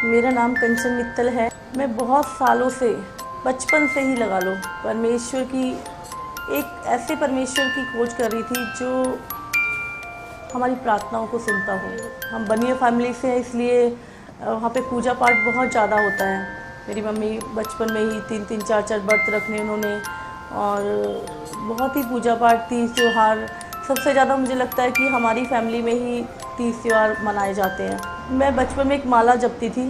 मेरा नाम कंचन मित्तल है। मैं बहुत सालों से, बचपन से ही लगा लो, परमेश्वर की, एक ऐसे परमेश्वर की खोज कर रही थी जो हमारी प्रार्थनाओं को सुनता हो। हम बनिया फैमिली से हैं, इसलिए वहाँ पे पूजा पाठ बहुत ज़्यादा होता है। मेरी मम्मी बचपन में ही 3-3 4-4 व्रत रखने उन्होंने, और बहुत ही पूजा पाठ, तीज त्यौहार, सबसे ज़्यादा मुझे लगता है कि हमारी फैमिली में ही तीज त्यौहार मनाए जाते हैं। मैं बचपन में एक माला जपती थी,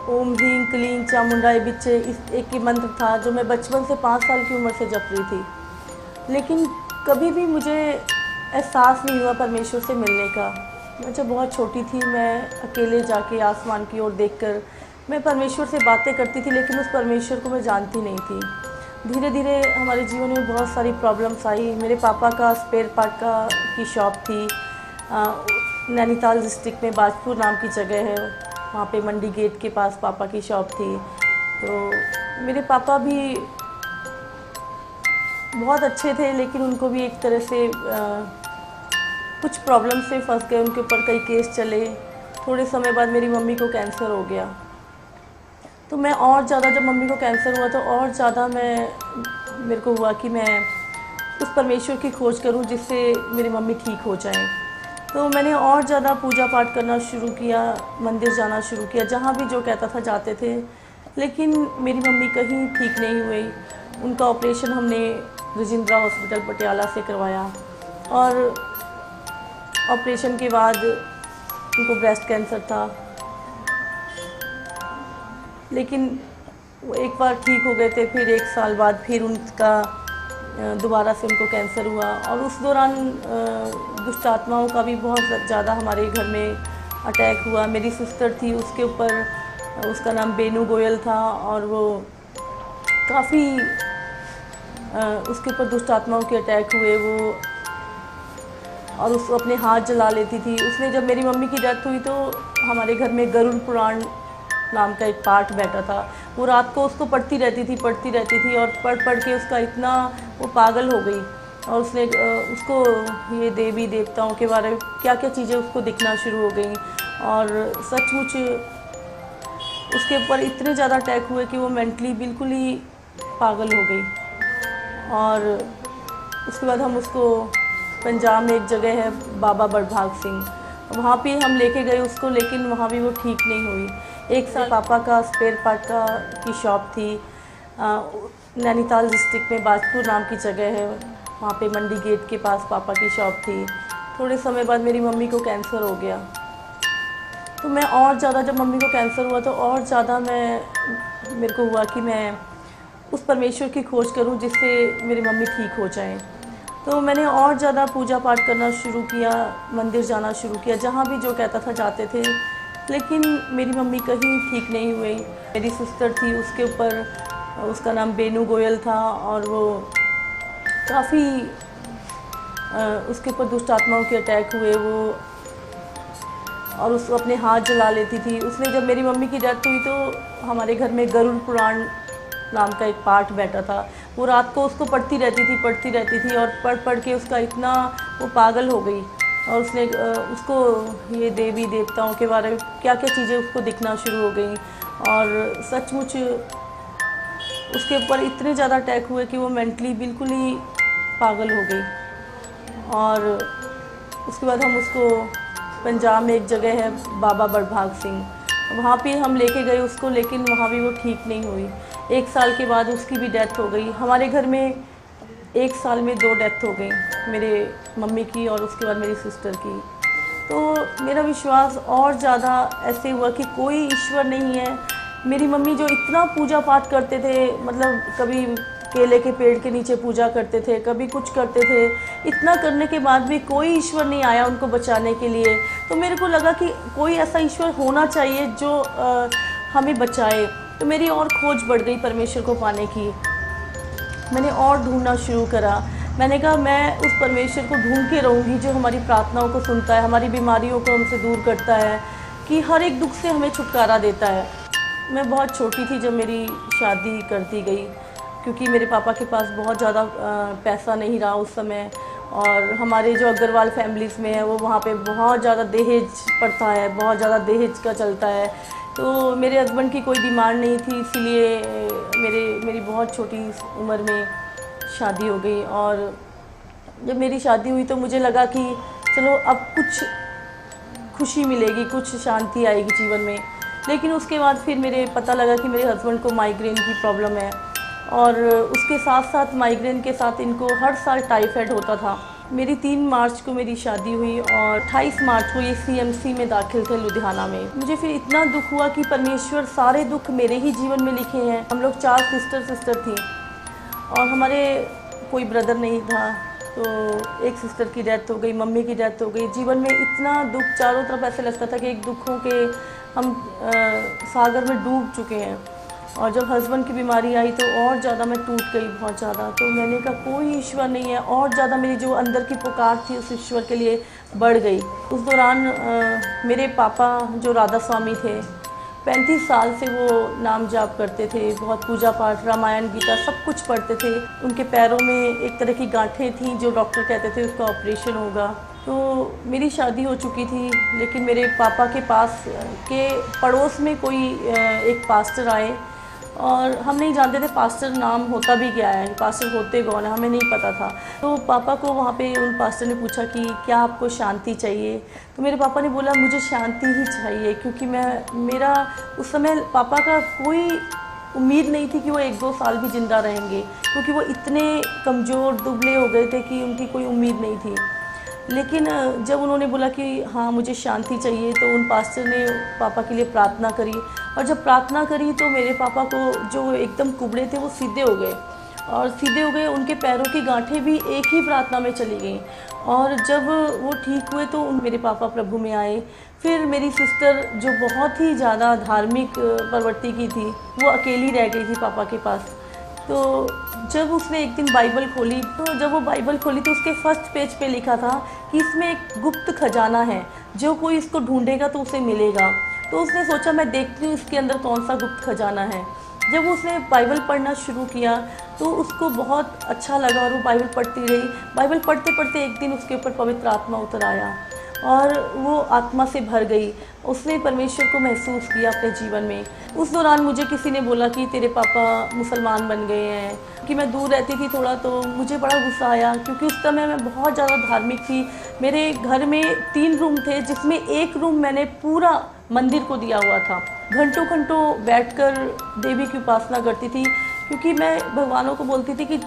ओम ह्रीं क्लीं चामुंडाय बिच्चे, इस एक ही मंत्र था जो मैं बचपन से 5 साल की उम्र से जप रही थी। लेकिन कभी भी मुझे एहसास नहीं हुआ परमेश्वर से मिलने का। मैं जब बहुत छोटी थी, मैं अकेले जाके आसमान की ओर देखकर मैं परमेश्वर से बातें करती थी, लेकिन उस परमेश्वर को मैं जानती नहीं थी। धीरे धीरे हमारे जीवन में बहुत सारी प्रॉब्लम्स आई। मेरे पापा का स्पेयर पार्ट की शॉप थी, नैनीताल डिस्ट्रिक्ट में बाजपुर नाम की जगह है, वहाँ पे मंडी गेट के पास पापा की शॉप थी। तो मेरे पापा भी बहुत अच्छे थे, लेकिन उनको भी एक तरह से कुछ प्रॉब्लम से फंस गए, उनके ऊपर कई केस चले। थोड़े समय बाद मेरी मम्मी को कैंसर हो गया। तो मैं और ज़्यादा, जब मम्मी को कैंसर हुआ तो और ज़्यादा मेरे को हुआ कि मैं उस परमेश्वर की खोज करूं जिससे मेरी मम्मी ठीक हो जाए। तो मैंने और ज़्यादा पूजा पाठ करना शुरू किया, मंदिर जाना शुरू किया, जहाँ भी जो कहता था जाते थे। लेकिन मेरी मम्मी कहीं ठीक नहीं हुई। उनका ऑपरेशन हमने रजिंद्रा हॉस्पिटल पटियाला से करवाया, और ऑपरेशन के बाद उनको ब्रेस्ट कैंसर था। लेकिन वो एक बार ठीक हो गए थे, फिर 1 साल बाद फिर उनका दोबारा से उनको कैंसर हुआ। और उस दौरान दुष्ट आत्माओं का भी बहुत ज़्यादा हमारे घर में अटैक हुआ। मेरी सिस्टर थी, उसके ऊपर, उसका नाम बेनू गोयल था, और वो काफ़ी उसके ऊपर दुष्ट आत्माओं के अटैक हुए। वो और उसको अपने हाथ जला लेती थी। उसने, जब मेरी मम्मी की डेथ हुई तो हमारे घर में गरुड़ पुराण नाम का एक पाठ बैठा था। वो रात को उसको पढ़ती रहती थी, और पढ़ के उसका इतना वो पागल हो गई, और उसने उसको ये देवी देवताओं के बारे में क्या क्या चीज़ें उसको दिखना शुरू हो गई, और सचमुच उसके ऊपर इतने ज़्यादा अटैक हुए कि वो मेंटली बिल्कुल ही पागल हो गई। और उसके बाद हम उसको, पंजाब में एक जगह है बाबा बड़भाग सिंह, वहाँ पे हम लेके गए उसको, लेकिन वहाँ भी वो ठीक नहीं हुई। 1 साल पापा का स्पेयर पार्ट की शॉप थी, नैनीताल डिस्ट्रिक्ट में बाजपुर नाम की जगह है, वहाँ पे मंडी गेट के पास पापा की शॉप थी। थोड़े समय बाद मेरी मम्मी को कैंसर हो गया। तो मैं और ज़्यादा, जब मम्मी को कैंसर हुआ तो और ज़्यादा मेरे को हुआ कि मैं उस परमेश्वर की खोज करूं जिससे मेरी मम्मी ठीक हो जाए। तो मैंने और ज़्यादा पूजा पाठ करना शुरू किया, मंदिर जाना शुरू किया, जहाँ भी जो कहता था जाते थे। लेकिन मेरी मम्मी कहीं ठीक नहीं हुई। मेरी सिस्टर थी, उसके ऊपर, उसका नाम बेनू गोयल था, और वो काफ़ी उसके ऊपर दुष्ट आत्माओं के अटैक हुए। वो और उसको अपने हाथ जला लेती थी। उसने, जब मेरी मम्मी की डेथ हुई तो हमारे घर में गरुड़ पुराण नाम का एक पाठ बैठा था। वो रात को उसको पढ़ती रहती थी, और पढ़ के उसका इतना वो पागल हो गई, और उसने उसको ये देवी देवताओं के बारे में क्या क्या चीज़ें उसको दिखना शुरू हो गई, और सचमुच उसके ऊपर इतने ज़्यादा अटैक हुए कि वो मेंटली बिल्कुल ही पागल हो गई। और उसके बाद हम उसको, पंजाब में एक जगह है बाबा बड़भाग सिंह, वहाँ पे हम लेके गए उसको, लेकिन वहाँ भी वो ठीक नहीं हुई। 1 साल के बाद उसकी भी डेथ हो गई। हमारे घर में 1 साल में 2 डेथ हो गई, मेरे मम्मी की और उसके बाद मेरी सिस्टर की। तो मेरा विश्वास और ज़्यादा ऐसे हुआ कि कोई ईश्वर नहीं है। मेरी मम्मी जो इतना पूजा पाठ करते थे, मतलब कभी केले के पेड़ के नीचे पूजा करते थे, कभी कुछ करते थे, इतना करने के बाद भी कोई ईश्वर नहीं आया उनको बचाने के लिए। तो मेरे को लगा कि कोई ऐसा ईश्वर होना चाहिए जो हमें बचाए। तो मेरी और खोज बढ़ गई परमेश्वर को पाने की। मैंने और ढूंढना शुरू करा। मैंने कहा मैं उस परमेश्वर को ढूंढ के रहूँगी जो हमारी प्रार्थनाओं को सुनता है, हमारी बीमारियों को हमसे दूर करता है, कि हर एक दुख से हमें छुटकारा देता है। मैं बहुत छोटी थी जब मेरी शादी कर दी गई, क्योंकि मेरे पापा के पास बहुत ज़्यादा पैसा नहीं रहा उस समय, और हमारे जो अग्रवाल फैमिलीज़ में है वो वहाँ पे बहुत ज़्यादा दहेज प्रथा है, बहुत ज़्यादा दहेज का चलता है। तो मेरे हस्बैंड की कोई डिमांड नहीं थी, इसीलिए मेरी बहुत छोटी उम्र में शादी हो गई। और जब मेरी शादी हुई तो मुझे लगा कि चलो अब कुछ खुशी मिलेगी, कुछ शांति आएगी जीवन में। लेकिन उसके बाद फिर मेरे पता लगा कि मेरे हस्बैंड को माइग्रेन की प्रॉब्लम है, और उसके साथ साथ माइग्रेन के साथ इनको हर साल टाइफाइड होता था। मेरी 3 मार्च को मेरी शादी हुई और 28 मार्च को ये CMC में दाखिल थे लुधियाना में। मुझे फिर इतना दुख हुआ कि परमेश्वर सारे दुख मेरे ही जीवन में लिखे हैं। हम लोग 4 सिस्टर थी और हमारे कोई ब्रदर नहीं था। तो एक सिस्टर की डेथ हो गई, मम्मी की डेथ हो गई। जीवन में इतना दुख, चारों तरफ ऐसे लगता था कि एक दुखों के हम सागर में डूब चुके हैं। और जब हस्बैंड की बीमारी आई तो और ज़्यादा मैं टूट गई, बहुत ज़्यादा। तो मैंने कहा कोई ईश्वर नहीं है, और ज़्यादा मेरी जो अंदर की पुकार थी उस ईश्वर के लिए बढ़ गई। उस दौरान मेरे पापा जो राधा स्वामी थे, 35 साल से वो नाम जाप करते थे, बहुत पूजा पाठ, रामायण गीता सब कुछ पढ़ते थे। उनके पैरों में एक तरह की गांठें थीं जो डॉक्टर कहते थे उसका ऑपरेशन होगा। तो मेरी शादी हो चुकी थी, लेकिन मेरे पापा के पास के पड़ोस में कोई एक पास्टर आए, और हम नहीं जानते थे पास्टर नाम होता भी क्या है, पास्टर होते कौन है, हमें नहीं पता था। तो पापा को वहाँ पे उन पास्टर ने पूछा कि क्या आपको शांति चाहिए। तो मेरे पापा ने बोला मुझे शांति ही चाहिए, क्योंकि मेरा उस समय पापा का कोई उम्मीद नहीं थी कि वो 1-2 साल भी ज़िंदा रहेंगे, क्योंकि वो इतने कमज़ोर दुबले हो गए थे कि उनकी कोई उम्मीद नहीं थी। लेकिन जब उन्होंने बोला कि हाँ मुझे शांति चाहिए, तो उन पास्टर ने पापा के लिए प्रार्थना करी, और जब प्रार्थना करी तो मेरे पापा को जो एकदम कुबड़े थे वो सीधे हो गए, और सीधे हो गए। उनके पैरों की गांठें भी एक ही प्रार्थना में चली गई, और जब वो ठीक हुए तो मेरे पापा प्रभु में आए। फिर मेरी सिस्टर जो बहुत ही ज़्यादा धार्मिक प्रवृत्ति की थी, वो अकेली रह गई थी पापा के पास। तो जब उसने एक दिन बाइबल खोली, तो जब वो बाइबल खोली तो उसके फर्स्ट पेज पे लिखा था कि इसमें एक गुप्त खजाना है, जो कोई इसको ढूंढेगा तो उसे मिलेगा। तो उसने सोचा मैं देखती हूँ इसके अंदर कौन सा गुप्त खजाना है। जब उसने बाइबल पढ़ना शुरू किया तो उसको बहुत अच्छा लगा, और वो बाइबल पढ़ती रही। बाइबल पढ़ते पढ़ते एक दिन उसके ऊपर पवित्र आत्मा उतर आया, और वो आत्मा से भर गई। उसने परमेश्वर को महसूस किया अपने जीवन में। उस दौरान मुझे किसी ने बोला कि तेरे पापा मुसलमान बन गए हैं, कि मैं दूर रहती थी थोड़ा, तो मुझे बड़ा गुस्सा आया, क्योंकि उस समय मैं बहुत ज़्यादा धार्मिक थी। मेरे घर में 3 रूम थे, जिसमें एक रूम मैंने पूरा मंदिर को दिया हुआ था। घंटों घंटों बैठकर देवी की उपासना करती थी, क्योंकि मैं भगवानों को बोलती थी कि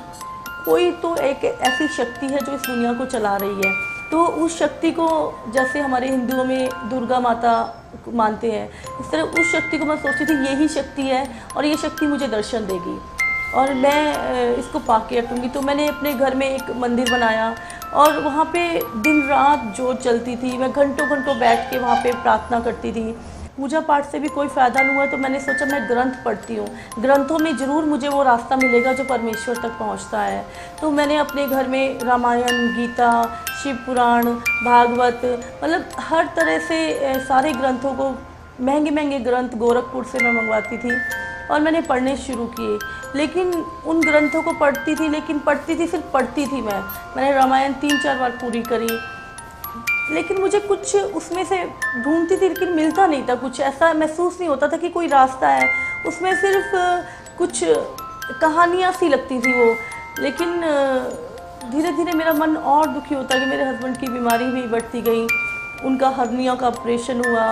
कोई तो एक ऐसी शक्ति है जो इस दुनिया को चला रही है। तो उस शक्ति को, जैसे हमारे हिंदुओं में दुर्गा माता मानते हैं, इस तरह उस शक्ति को मैं सोचती थी यही शक्ति है, और ये शक्ति मुझे दर्शन देगी और मैं इसको पाके रखूँगी। तो मैंने अपने घर में एक मंदिर बनाया, और वहाँ पे दिन रात जोत जलती थी। मैं घंटों घंटों बैठ के वहाँ पे प्रार्थना करती थी। पूजा पाठ से भी कोई फ़ायदा नहीं हुआ, तो मैंने सोचा मैं ग्रंथ पढ़ती हूँ, ग्रंथों में ज़रूर मुझे वो रास्ता मिलेगा जो परमेश्वर तक पहुँचता है। तो मैंने अपने घर में रामायण, गीता, शिव पुराण, भागवत, मतलब हर तरह से सारे ग्रंथों को, महंगे महंगे ग्रंथ गोरखपुर से मैं मंगवाती थी, और मैंने पढ़ने शुरू किए। लेकिन उन ग्रंथों को पढ़ती थी, लेकिन पढ़ती थी, सिर्फ पढ़ती थी। मैंने रामायण 3-4 बार पूरी करी, लेकिन मुझे कुछ उसमें से ढूंढती थी, लेकिन मिलता नहीं था। कुछ ऐसा महसूस नहीं होता था कि कोई रास्ता है। उसमें सिर्फ कुछ कहानियाँ सी लगती थी वो। लेकिन धीरे धीरे मेरा मन और दुखी होता कि मेरे हस्बैंड की बीमारी भी बढ़ती गई। उनका हर्निया का ऑपरेशन हुआ,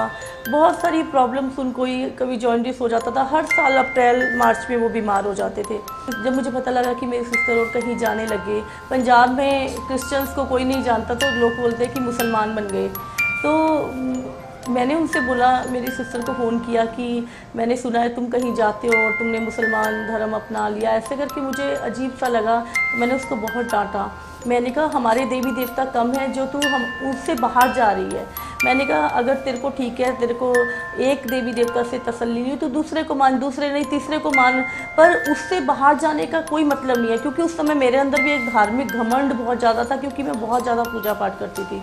बहुत सारी प्रॉब्लम्स उनको ही, कभी जॉन्डिस हो जाता था। हर साल अप्रैल मार्च में वो बीमार हो जाते थे। जब मुझे पता लगा कि मेरी सिस्टर और कहीं जाने लगे, पंजाब में क्रिश्चियंस को कोई नहीं जानता, तो लोग बोलते कि मुसलमान बन गए। तो मैंने उनसे बोला, मेरी सिस्टर को फ़ोन किया कि मैंने सुना है तुम कहीं जाते हो और तुमने मुसलमान धर्म अपना लिया। ऐसे करके मुझे अजीब सा लगा। मैंने उसको बहुत डांटा। मैंने कहा हमारे देवी देवता कम हैं जो तू हम उससे बाहर जा रही है। मैंने कहा अगर तेरे को ठीक है, तेरे को एक देवी देवता से तसल्ली नहीं तो दूसरे को मान, दूसरे नहीं तीसरे को मान, पर उससे बाहर जाने का कोई मतलब नहीं है। क्योंकि उस समय मेरे अंदर भी एक धार्मिक घमंड बहुत ज़्यादा था, क्योंकि मैं बहुत ज़्यादा पूजा पाठ करती थी।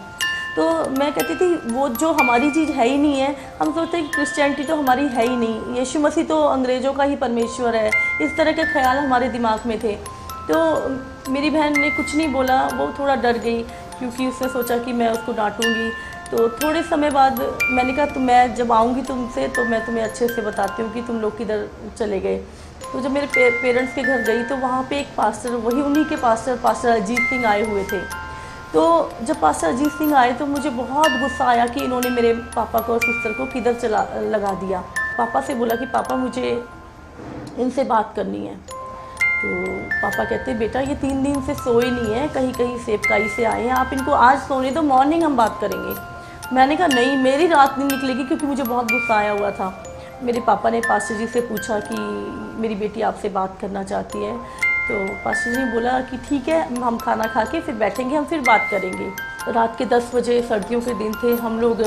तो मैं कहती थी वो जो हमारी चीज़ है ही नहीं है। हम सोचते हैं कि क्रिश्चियनिटी तो हमारी है ही नहीं, यीशु मसीह तो अंग्रेज़ों का ही परमेश्वर है। इस तरह के ख्याल हमारे दिमाग में थे। तो मेरी बहन ने कुछ नहीं बोला, वो थोड़ा डर गई, क्योंकि उसने सोचा कि मैं उसको डांटूंगी। तो थोड़े समय बाद मैंने कहा तो मैं जब आऊँगी तुमसे तो मैं तुम्हें अच्छे से बताती हूँ कि तुम लोग किधर चले गए। तो जब मेरे पेरेंट्स के घर गई तो वहाँ पे एक पास्टर, वही उन्हीं के पास्टर अजीत सिंह आए हुए थे। तो जब पास्टर अजीत सिंह आए तो मुझे बहुत गुस्सा आया कि इन्होंने मेरे पापा को और सिस्टर को किधर लगा दिया। पापा से बोला कि पापा मुझे इनसे बात करनी है। तो पापा कहते बेटा ये 3 दिन से सोए नहीं है, कहीं कहीं सेवकाई से आए हैं, आप इनको आज सोने दो, मॉर्निंग हम बात करेंगे। मैंने कहा नहीं, मेरी रात नहीं निकलेगी, क्योंकि मुझे बहुत गुस्सा आया हुआ था। मेरे पापा ने पास्टर जी से पूछा कि मेरी बेटी आपसे बात करना चाहती है। तो पास्टर जी ने बोला कि ठीक है, हम खाना खा के फिर बैठेंगे, हम फिर बात करेंगे। रात के 10 बजे, सर्दियों के दिन थे, हम लोग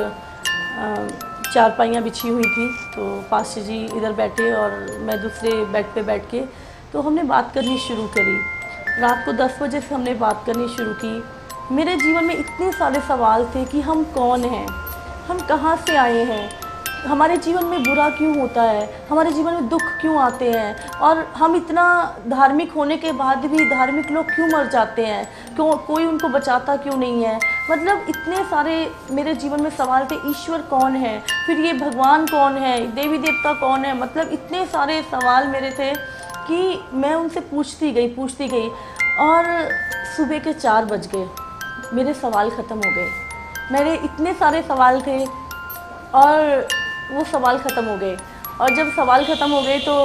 चारपाइयाँ बिछी हुई थी। तो पास्टर जी इधर बैठे और मैं दूसरे बेड पे बैठ के तो हमने बात करनी शुरू करी। रात को 10 बजे से हमने बात करनी शुरू की। मेरे जीवन में इतने सारे सवाल थे कि हम कौन हैं, हम कहाँ से आए हैं, हमारे जीवन में बुरा क्यों होता है, हमारे जीवन में दुख क्यों आते हैं, और हम इतना धार्मिक होने के बाद भी धार्मिक लोग क्यों मर जाते हैं, क्यों कोई उनको बचाता क्यों नहीं है। मतलब इतने सारे मेरे जीवन में सवाल थे। ईश्वर कौन है, फिर ये भगवान कौन है, देवी देवता कौन है, मतलब इतने सारे सवाल मेरे थे कि मैं उनसे पूछती गई और सुबह के 4 बज गए, मेरे सवाल ख़त्म हो गए। मेरे इतने सारे सवाल थे और वो सवाल ख़त्म हो गए। और जब सवाल ख़त्म हो गए तो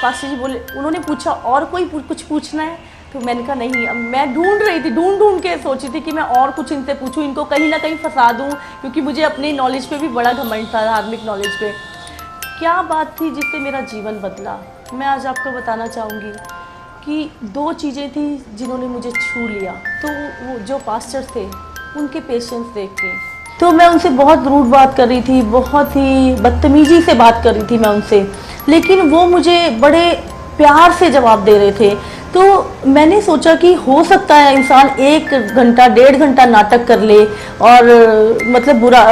पास्टर जी बोले, उन्होंने पूछा और कोई कुछ पूछना है। तो मैंने कहा नहीं। अब मैं ढूंढ रही थी, ढूंढ के सोची थी कि मैं और कुछ इनसे पूछूं, इनको कहीं ना कहीं फंसा दूं, क्योंकि मुझे अपनी नॉलेज पे भी बड़ा घमंड था, धार्मिक नॉलेज पे। क्या बात थी जिससे मेरा जीवन बदला, मैं आज आपको बताना चाहूँगी कि 2 चीज़ें थी जिन्होंने मुझे छू लिया। तो वो जो पास्टर थे, उनके पेशेंस देख के, तो मैं उनसे बहुत रूड बात कर रही थी, बहुत ही बदतमीजी से बात कर रही थी मैं उनसे, लेकिन वो मुझे बड़े प्यार से जवाब दे रहे थे। तो मैंने सोचा कि हो सकता है इंसान 1 घंटा 1.5 घंटा नाटक कर ले और मतलब बुरा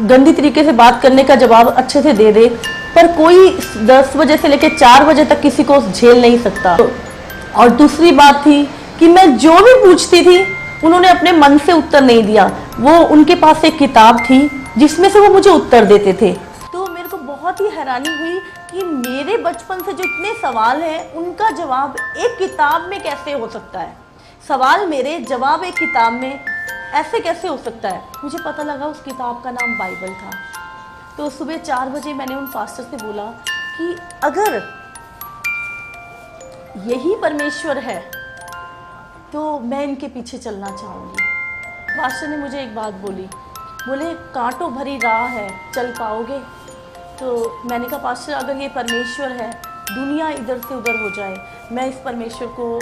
गंदी तरीके से बात करने का जवाब अच्छे से दे दे, पर कोई 10 बजे से लेकर 4 बजे तक किसी को झेल नहीं सकता। और दूसरी बात थी कि मैं जो भी पूछती थी उन्होंने अपने मन से उत्तर नहीं दिया। वो उनके पास एक किताब थी जिसमें से वो मुझे उत्तर देते थे। तो मेरे को बहुत ही हैरानी हुई कि मेरे बचपन से जो इतने सवाल हैं उनका जवाब एक किताब में कैसे हो सकता है। सवाल मेरे, जवाब एक किताब में, ऐसे कैसे हो सकता है। मुझे पता लगा उस किताब का नाम बाइबल था। तो सुबह 4 बजे मैंने उन पास्टर से बोला कि अगर यही परमेश्वर है तो मैं इनके पीछे चलना चाहूँगी। पास्टर ने मुझे एक बात बोले कांटों भरी राह है, चल पाओगे। तो मैंने कहा पास्टर अगर ये परमेश्वर है, दुनिया इधर से उधर हो जाए, मैं इस परमेश्वर को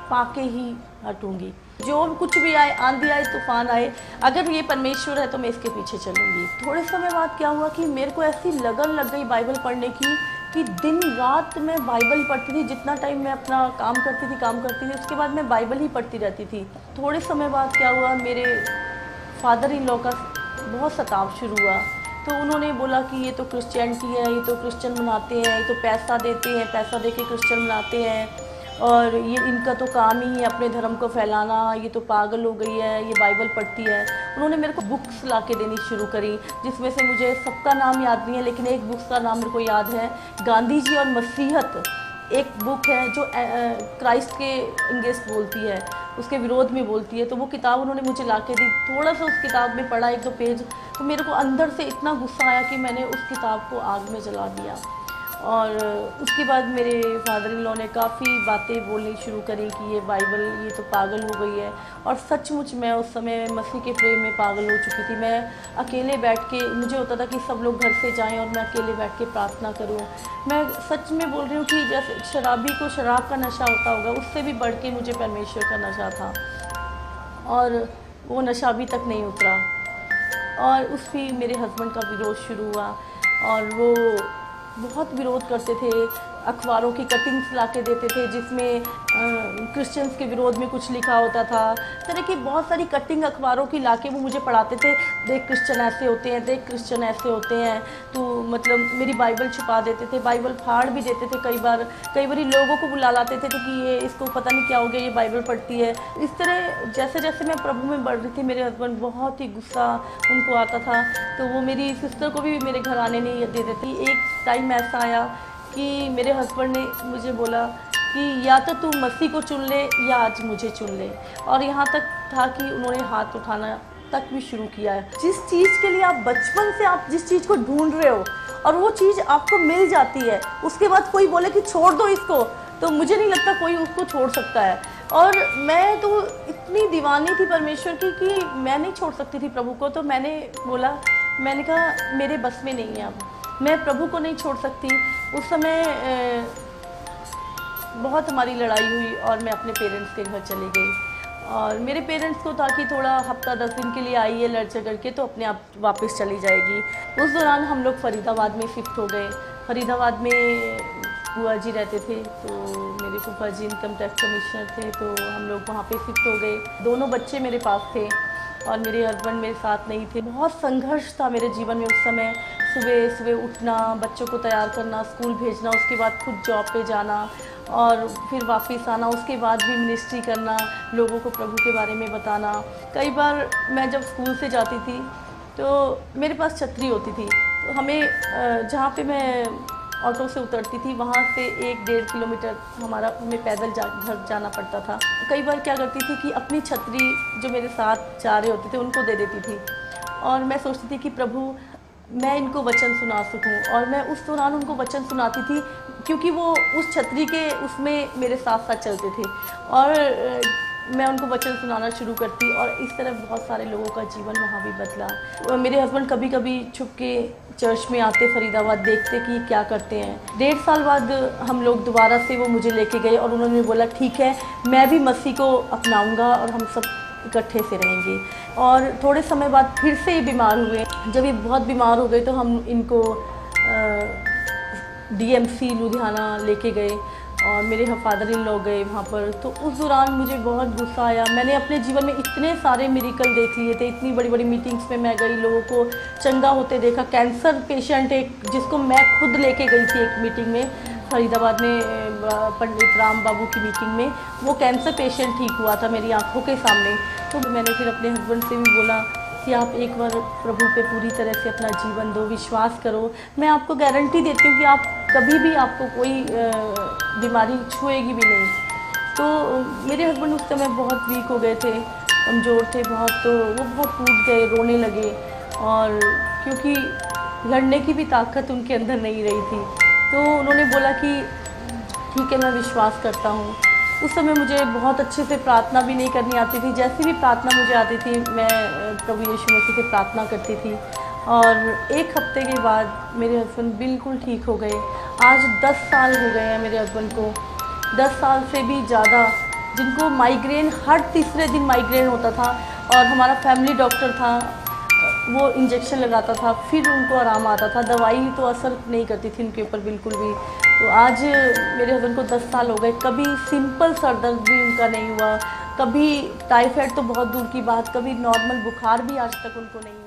पाके ही हटूँगी। जो कुछ भी आए, आंधी आए, तूफान आए, अगर ये परमेश्वर है तो मैं इसके पीछे चलूँगी। थोड़े समय बाद क्या हुआ कि मेरे को ऐसी लगन लग गई बाइबल पढ़ने की कि दिन रात मैं बाइबल पढ़ती थी। जितना टाइम मैं अपना काम करती थी, उसके बाद मैं बाइबल ही पढ़ती रहती थी। थोड़े समय बाद क्या हुआ, मेरे फादर इन लॉ का बहुत सताव शुरू हुआ। तो उन्होंने बोला कि ये तो क्रिश्चियनिटी है, ये तो क्रिश्चियन मनाते हैं, ये तो पैसा देते हैं, पैसा दे के क्रिश्चियन मनाते हैं, और ये इनका तो काम ही है अपने धर्म को फैलाना, ये तो पागल हो गई है, ये बाइबल पढ़ती है। उन्होंने मेरे को बुक्स ला के देनी शुरू करी, जिसमें से मुझे सबका नाम याद नहीं है, लेकिन एक बुक्स का नाम मेरे को याद है, गांधी जी और मसीहत। एक बुक है जो क्राइस्ट के अगेंस्ट बोलती है, उसके विरोध में बोलती है। तो वो किताब उन्होंने मुझे ला के दी। थोड़ा सा उस किताब में पढ़ा, 1-2 पेज, तो मेरे को अंदर से इतना गुस्सा आया कि मैंने उस किताब को आग में जला दिया। और उसके बाद मेरे फादर इन लॉ ने काफ़ी बातें बोलनी शुरू करी कि ये बाइबल, ये तो पागल हो गई है। और सचमुच मैं उस समय मसीह के प्रेम में पागल हो चुकी थी। मैं अकेले बैठ के, मुझे होता था कि सब लोग घर से जाएं और मैं अकेले बैठ के प्रार्थना करूं। मैं सच में बोल रही हूँ कि जैसे शराबी को शराब का नशा होता होगा, उससे भी बढ़ के मुझे परमेश्वर का नशा था, और वो नशा अभी तक नहीं उतरा। और उसमें मेरे हस्बैंड का विरोध शुरू हुआ, और वो बहुत विरोध करते थे अखबारों की कटिंग्स ला के देते थे जिसमें क्रिश्चियंस के विरोध में कुछ लिखा होता था। तरह की बहुत सारी कटिंग अखबारों की ला के वो मुझे पढ़ाते थे, देख क्रिश्चियन ऐसे होते हैं, देख क्रिश्चियन ऐसे होते हैं। तो मतलब मेरी बाइबल छुपा देते थे, बाइबल फाड़ भी देते थे कई बार लोगों को बुला लाते थे कि ये इसको पता नहीं क्या हो गया, ये बाइबल पढ़ती है। इस तरह जैसे जैसे मैं प्रभु में बढ़ रही थी, मेरे हस्बैंड बहुत ही गुस्सा उनको आता था, तो वो मेरी सिस्टर को भी मेरे घर आने नहीं देते थे। एक टाइम ऐसा आया कि मेरे हस्बैंड ने मुझे बोला कि या तो तू मसीह को चुन ले या आज मुझे चुन ले, और यहाँ तक था कि उन्होंने हाथ उठाना तक भी शुरू किया है। जिस चीज़ के लिए आप बचपन से आप जिस चीज़ को ढूंढ रहे हो और वो चीज़ आपको मिल जाती है, उसके बाद कोई बोले कि छोड़ दो इसको, तो मुझे नहीं लगता कोई उसको छोड़ सकता है। और मैं तो इतनी दीवानी थी परमेश्वर की कि मैं नहीं छोड़ सकती थी प्रभु को। तो मैंने बोला, मैंने कहा मेरे बस में नहीं है, अब मैं प्रभु को नहीं छोड़ सकती। उस समय बहुत हमारी लड़ाई हुई और मैं अपने पेरेंट्स के घर चली गई, और मेरे पेरेंट्स को था कि थोड़ा हफ्ता 10 दिन के लिए आई है लड़ झगड़ के, तो अपने आप वापस चली जाएगी। उस दौरान हम लोग फरीदाबाद में शिफ्ट हो गए। फरीदाबाद में बुआ जी रहते थे, तो मेरे फूफा जी इनकम टैक्स कमिश्नर थे, तो हम लोग वहाँ पे शिफ्ट हो गए। दोनों बच्चे मेरे पास थे और मेरे हस्बैंड मेरे साथ नहीं थे। बहुत संघर्ष था मेरे जीवन में उस समय। सुबह सुबह उठना, बच्चों को तैयार करना, स्कूल भेजना, उसके बाद खुद जॉब पे जाना और फिर वापस आना, उसके बाद भी मिनिस्ट्री करना, लोगों को प्रभु के बारे में बताना। कई बार मैं जब स्कूल से जाती थी तो मेरे पास छतरी होती थी, तो हमें जहाँ पे मैं ऑटो से उतरती थी वहाँ से 1-1.5 किलोमीटर हमें पैदल घर जाना पड़ता था। कई बार क्या करती थी कि अपनी छतरी जो मेरे साथ जा रहे होते थे उनको दे देती थी, और मैं सोचती थी कि प्रभु मैं इनको वचन सुना सकूं, और मैं उस दौरान उनको वचन सुनाती थी क्योंकि वो उस छतरी के उसमें मेरे साथ साथ चलते थे, और मैं उनको वचन सुनाना शुरू करती, और इस तरह बहुत सारे लोगों का जीवन वहाँ भी बदला। मेरे हस्बैंड कभी कभी छुप के चर्च में आते फरीदाबाद, देखते कि क्या करते हैं। 1.5 साल बाद हम लोग दोबारा से वो मुझे लेके गए और उन्होंने बोला ठीक है, मैं भी मसीह को अपनाऊँगा और हम सब इकट्ठे से रहेंगे। और थोड़े समय बाद फिर से ये बीमार हुए। जब ये बहुत बीमार हो गए तो हम इनको DMC लुधियाना लेके गए, और मेरे फादर इन लॉ गए वहाँ पर। तो उस दौरान मुझे बहुत गुस्सा आया। मैंने अपने जीवन में इतने सारे मिरेकल देख लिए थे, इतनी बड़ी बड़ी मीटिंग्स में मैं गई, लोगों को चंगा होते देखा। कैंसर पेशेंट एक जिसको मैं खुद लेके गई थी एक मीटिंग में फरीदाबाद में, पंडित राम बाबू की मीटिंग में, वो कैंसर पेशेंट ठीक हुआ था मेरी आंखों के सामने। तो मैंने फिर अपने हस्बैंड से भी बोला कि आप एक बार प्रभु पे पूरी तरह से अपना जीवन दो, विश्वास करो, मैं आपको गारंटी देती हूँ कि आप कभी भी आपको कोई बीमारी छुएगी भी नहीं। तो मेरे हस्बैंड उस समय बहुत वीक हो गए थे, कमज़ोर थे बहुत, तो वो बहुत टूट गए, रोने लगे, और क्योंकि लड़ने की भी ताकत उनके अंदर नहीं रही थी। तो उन्होंने बोला कि ठीक है, मैं विश्वास करता हूँ। उस समय मुझे बहुत अच्छे से प्रार्थना भी नहीं करनी आती थी, जैसी भी प्रार्थना मुझे आती थी मैं प्रभु यीशु मसीह से प्रार्थना करती थी। और 1 हफ्ते के बाद मेरे हस्बैंड बिल्कुल ठीक हो गए। आज 10 साल हो गए हैं मेरे हस्बैंड को, 10 साल से भी ज़्यादा, जिनको माइग्रेन हर तीसरे दिन माइग्रेन होता था, और हमारा फैमिली डॉक्टर था, वो इंजेक्शन लगाता था, फिर उनको आराम आता था। दवाई तो असर नहीं करती थी उनके ऊपर बिल्कुल भी। तो आज मेरे हस्बैंड को 10 साल हो गए, कभी सिंपल सर दर्द भी उनका नहीं हुआ, कभी टाइफाइड तो बहुत दूर की बात, कभी नॉर्मल बुखार भी आज तक उनको नहीं।